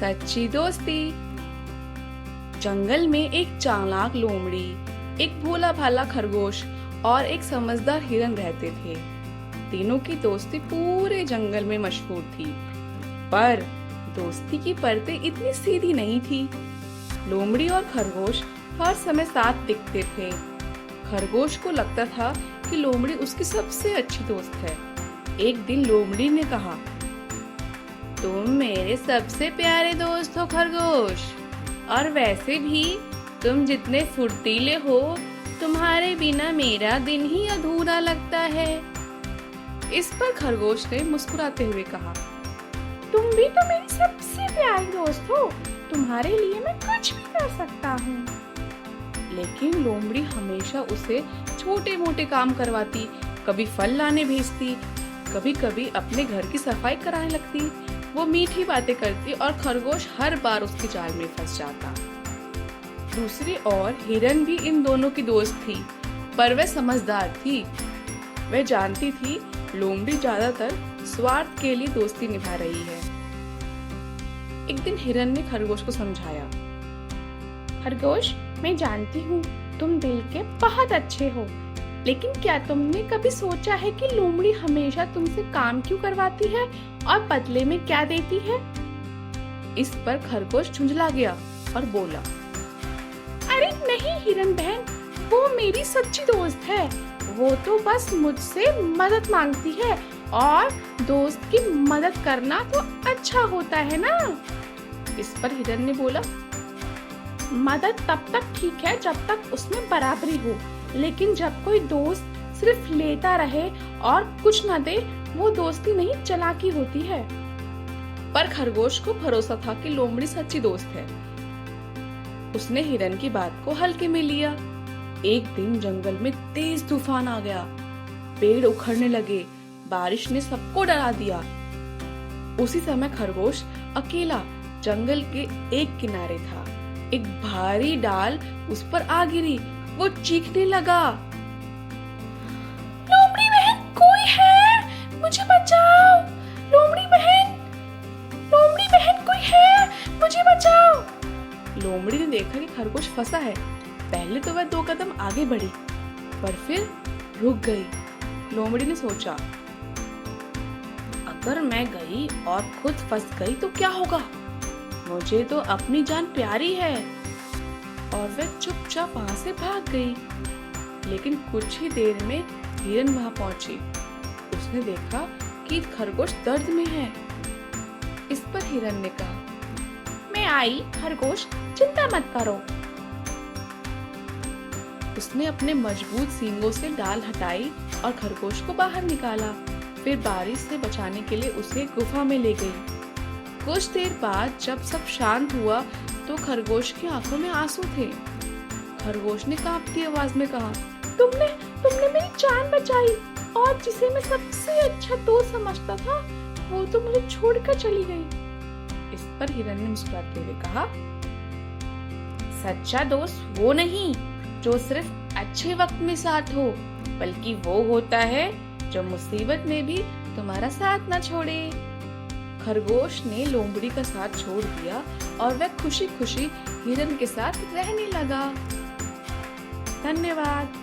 सच्ची दोस्ती। जंगल में एक चालाक लोमड़ी, एक भोला भाला खरगोश और एक समझदार हिरन रहते थे। तीनों की दोस्ती पूरे जंगल में मशहूर थी, पर दोस्ती की परतें इतनी सीधी नहीं थी। लोमड़ी और खरगोश हर समय साथ दिखते थे। खरगोश को लगता था कि लोमड़ी उसकी सबसे अच्छी दोस्त है। एक दिन लोमड़ी ने कहा, तुम मेरे सबसे प्यारे दोस्त हो खरगोश, और वैसे भी तुम जितने फुर्तीले हो, तुम्हारे बिना मेरा दिन ही अधूरा लगता है। इस पर खरगोश ने मुस्कुराते हुए कहा, तुम भी तो मेरी सबसे प्यारी दोस्त हो, तुम्हारे लिए मैं कुछ भी कर सकता हूँ। लेकिन लोमड़ी हमेशा उसे छोटे मोटे काम करवाती, कभी फल लाने भेजती, कभी कभी अपने घर की सफाई कराने लगती। वो मीठी बातें करती और खरगोश हर बार उसके जाल में फंस जाता। दूसरी ओर हिरन भी इन दोनों की दोस्त थी, पर वह समझदार थी। वह जानती थी लोमड़ी ज्यादातर स्वार्थ के लिए दोस्ती निभा रही है। एक दिन हिरन ने खरगोश को समझाया, खरगोश, मैं जानती हूँ तुम दिल के बहुत अच्छे हो, लेकिन क्या तुमने कभी सोचा है कि लोमड़ी हमेशा तुमसे काम क्यों करवाती है और बदले में क्या देती है? इस पर खरगोश झुंझला गया और बोला, अरे नहीं हिरन बहन, वो मेरी सच्ची दोस्त है। वो तो बस मुझसे मदद मांगती है, और दोस्त की मदद करना तो अच्छा होता है ना। इस पर हिरन ने बोला, मदद तब तक ठीक है जब तक उसमें बराबरी हो, लेकिन जब कोई दोस्त सिर्फ लेता रहे और कुछ न दे, वो दोस्ती नहीं, चालाकी होती है। पर खरगोश को भरोसा था कि लोमड़ी सच्ची दोस्त है। उसने हिरन की बात को हल्के में लिया। एक दिन जंगल में तेज तूफान आ गया, पेड़ उखड़ने लगे, बारिश ने सबको डरा दिया। उसी समय खरगोश अकेला जंगल के एक किनारे था। एक भारी डाल उस पर आ गिरी। वो चीखने लगा, लोमड़ी बहन, कोई है, मुझे बचाओ। लोमड़ी बहन, कोई है, मुझे बचाओ। लोमड़ी ने देखा कि खरगोश फंसा है। पहले तो वह 2 कदम आगे बढ़ी, पर फिर रुक गई। लोमड़ी ने सोचा, अगर मैं गई और खुद फंस गई तो क्या होगा? मुझे तो अपनी जान प्यारी है। और वह चुपचाप वहां से भाग गई। लेकिन कुछ ही देर में हिरन वहां पहुंची। उसने देखा कि खरगोश दर्द में है। इस पर हिरन ने कहा, मैं आई खरगोश, चिंता मत करो। उसने अपने मजबूत सींगों से डाल हटाई और खरगोश को बाहर निकाला। फिर बारिश से बचाने के लिए उसे गुफा में ले गई। कुछ देर बाद जब सब शांत हुआ तो खरगोश की आंखों में आंसू थे। खरगोश ने कांपती आवाज में कहा, तुमने मेरी जान बचाई, और जिसे मैं सबसे अच्छा दोस्त समझता था, वो तो मुझे छोड़कर चली गई। इस पर हिरन ने मुस्कुराते हुए कहा, सच्चा दोस्त वो नहीं जो सिर्फ अच्छे वक्त में साथ हो, बल्कि वो होता है जो मुसीबत में भी तुम्हारा साथ न छोड़े। खरगोश ने लोमड़ी का साथ छोड़ दिया और वह खुशी खुशी हिरन के साथ रहने लगा। धन्यवाद।